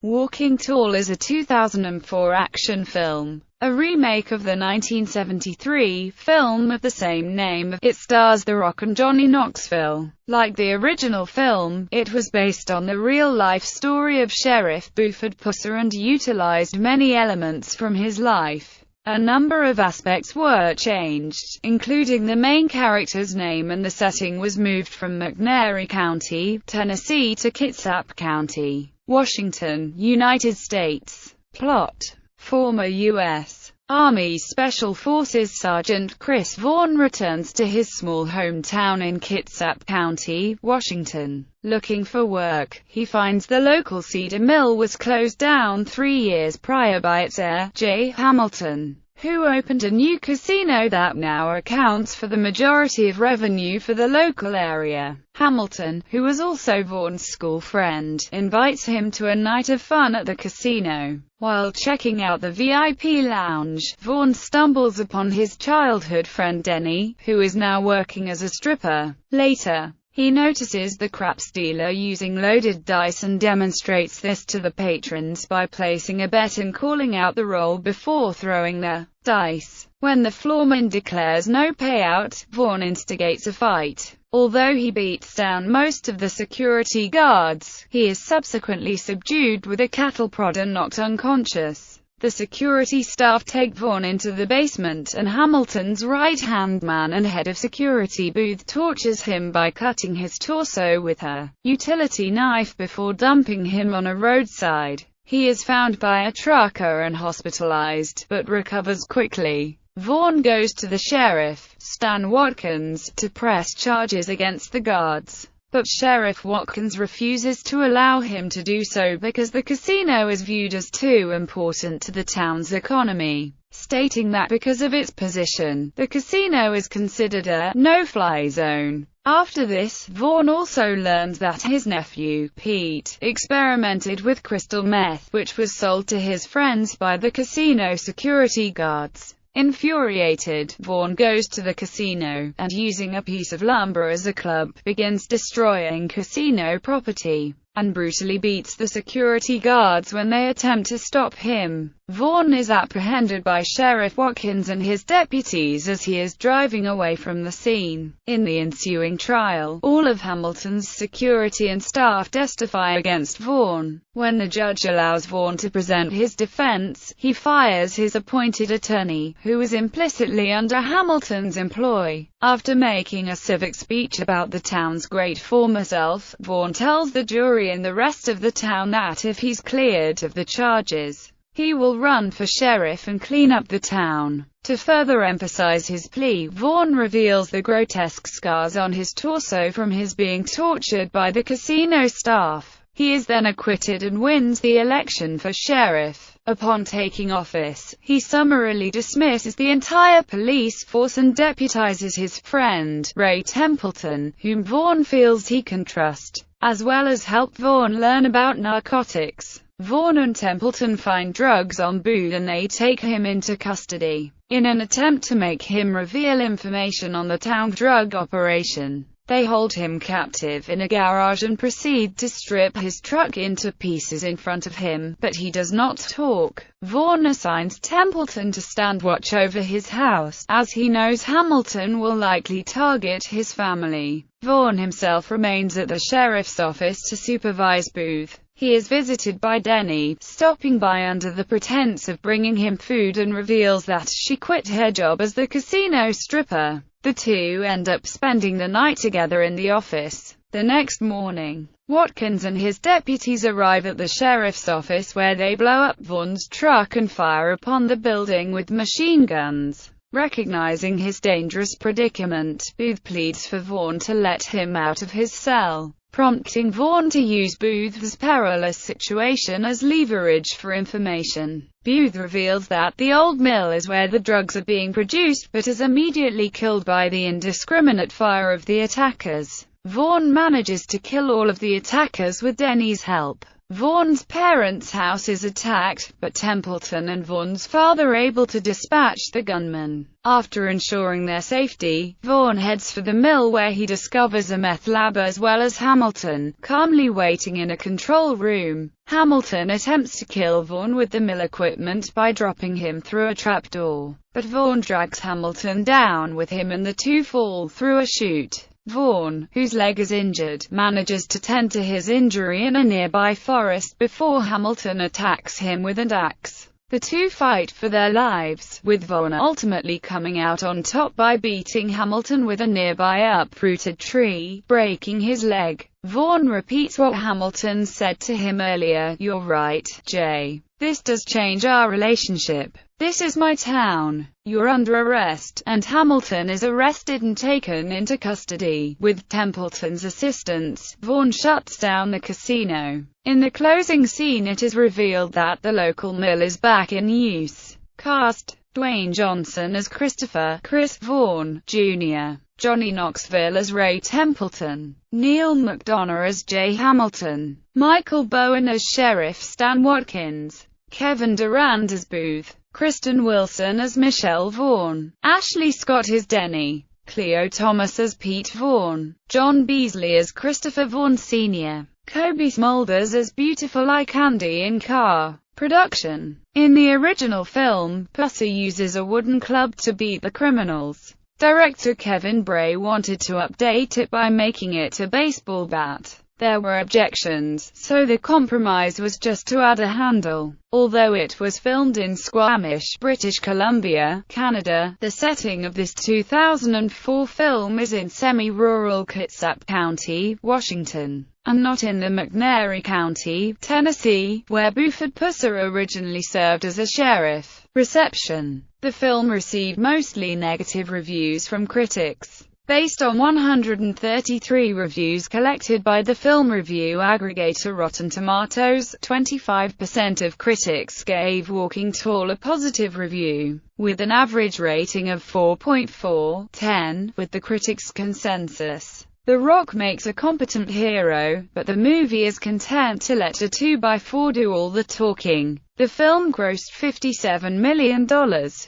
Walking Tall is a 2004 action film, a remake of the 1973 film of the same name. It stars The Rock and Johnny Knoxville. Like the original film, it was based on the real-life story of Sheriff Buford Pusser and utilized many elements from his life. A number of aspects were changed, including the main character's name, and the setting was moved from McNairy County, Tennessee to Kitsap County, Washington, United States. Plot: former U.S. Army Special Forces Sergeant Chris Vaughn returns to his small hometown in Kitsap County, Washington. Looking for work, he finds the local cedar mill was closed down 3 years prior by its heir, J. Hamilton, who opened a new casino that now accounts for the majority of revenue for the local area. Hamilton, who was also Vaughn's school friend, invites him to a night of fun at the casino. While checking out the VIP lounge, Vaughn stumbles upon his childhood friend Denny, who is now working as a stripper. Later, he notices the craps dealer using loaded dice and demonstrates this to the patrons by placing a bet and calling out the roll before throwing the dice. When the floorman declares no payout, Vaughn instigates a fight. Although he beats down most of the security guards, he is subsequently subdued with a cattle prod and knocked unconscious. The security staff take Vaughn into the basement, and Hamilton's right-hand man and head of security Booth tortures him by cutting his torso with a utility knife before dumping him on a roadside. He is found by a trucker and hospitalized, but recovers quickly. Vaughn goes to the sheriff, Stan Watkins, to press charges against the guards. But Sheriff Watkins refuses to allow him to do so because the casino is viewed as too important to the town's economy, stating that because of its position, the casino is considered a no-fly zone. After this, Vaughn also learns that his nephew, Pete, experimented with crystal meth, which was sold to his friends by the casino security guards. Infuriated, Vaughn goes to the casino, and using a piece of lumber as a club, begins destroying casino property, and brutally beats the security guards when they attempt to stop him. Vaughn is apprehended by Sheriff Watkins and his deputies as he is driving away from the scene. In the ensuing trial, all of Hamilton's security and staff testify against Vaughn. When the judge allows Vaughn to present his defense, he fires his appointed attorney, who was implicitly under Hamilton's employ. After making a civic speech about the town's great former self, Vaughn tells the jury and the rest of the town that if he's cleared of the charges, he will run for sheriff and clean up the town. To further emphasize his plea, Vaughn reveals the grotesque scars on his torso from his being tortured by the casino staff. He is then acquitted and wins the election for sheriff. Upon taking office, he summarily dismisses the entire police force and deputizes his friend, Ray Templeton, whom Vaughn feels he can trust, as well as help Vaughn learn about narcotics. Vaughn and Templeton find drugs on Booth and they take him into custody. In an attempt to make him reveal information on the town drug operation, they hold him captive in a garage and proceed to strip his truck into pieces in front of him, but he does not talk. Vaughn assigns Templeton to stand watch over his house, as he knows Hamilton will likely target his family. Vaughn himself remains at the sheriff's office to supervise Booth. He is visited by Denny, stopping by under the pretense of bringing him food, and reveals that she quit her job as the casino stripper. The two end up spending the night together in the office. The next morning, Watkins and his deputies arrive at the sheriff's office where they blow up Vaughn's truck and fire upon the building with machine guns. Recognizing his dangerous predicament, Booth pleads for Vaughn to let him out of his cell, prompting Vaughn to use Booth's perilous situation as leverage for information. Booth reveals that the old mill is where the drugs are being produced, but is immediately killed by the indiscriminate fire of the attackers. Vaughn manages to kill all of the attackers with Denny's help. Vaughn's parents' house is attacked, but Templeton and Vaughn's father are able to dispatch the gunmen. After ensuring their safety, Vaughn heads for the mill where he discovers a meth lab as well as Hamilton, calmly waiting in a control room. Hamilton attempts to kill Vaughn with the mill equipment by dropping him through a trapdoor, but Vaughn drags Hamilton down with him and the two fall through a chute. Vaughn, whose leg is injured, manages to tend to his injury in a nearby forest before Hamilton attacks him with an axe. The two fight for their lives, with Vaughn ultimately coming out on top by beating Hamilton with a nearby uprooted tree, breaking his leg. Vaughn repeats what Hamilton said to him earlier, "You're right, Jay. This does change our relationship. This is my town. You're under arrest," and Hamilton is arrested and taken into custody. With Templeton's assistance, Vaughn shuts down the casino. In the closing scene it is revealed that the local mill is back in use. Cast: Dwayne Johnson as Christopher "Chris" Vaughn, Jr., Johnny Knoxville as Ray Templeton, Neil McDonough as Jay Hamilton, Michael Bowen as Sheriff Stan Watkins, Kevin Durand as Booth, Kristen Wilson as Michelle Vaughn, Ashley Scott as Denny, Cleo Thomas as Pete Vaughn, John Beasley as Christopher Vaughn Sr., Kobe Smulders as Beautiful Eye Candy in car. Production. In the original film, Pussy uses a wooden club to beat the criminals. Director Kevin Bray wanted to update it by making it a baseball bat. There were objections, so the compromise was just to add a handle. Although it was filmed in Squamish, British Columbia, Canada, the setting of this 2004 film is in semi-rural Kitsap County, Washington, and not in the McNairy County, Tennessee, where Buford Pusser originally served as a sheriff. Reception. The film received mostly negative reviews from critics. Based on 133 reviews collected by the film review aggregator Rotten Tomatoes, 25% of critics gave Walking Tall a positive review, with an average rating of 4.4/10, with the critics' consensus. The Rock makes a competent hero, but the movie is content to let a 2x4 do all the talking. The film grossed $57 million,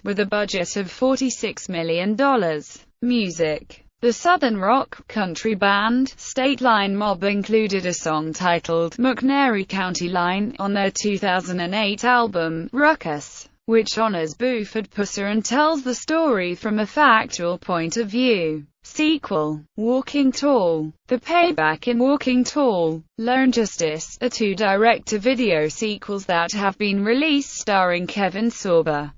with a budget of $46 million. Music. The Southern rock, country band, State Line Mob included a song titled "McNairy County Line" on their 2008 album, Ruckus, which honors Buford Pusser and tells the story from a factual point of view. Sequel. Walking Tall. The Payback in Walking Tall, Lone Justice, are two direct-to-video sequels that have been released starring Kevin Sorbo.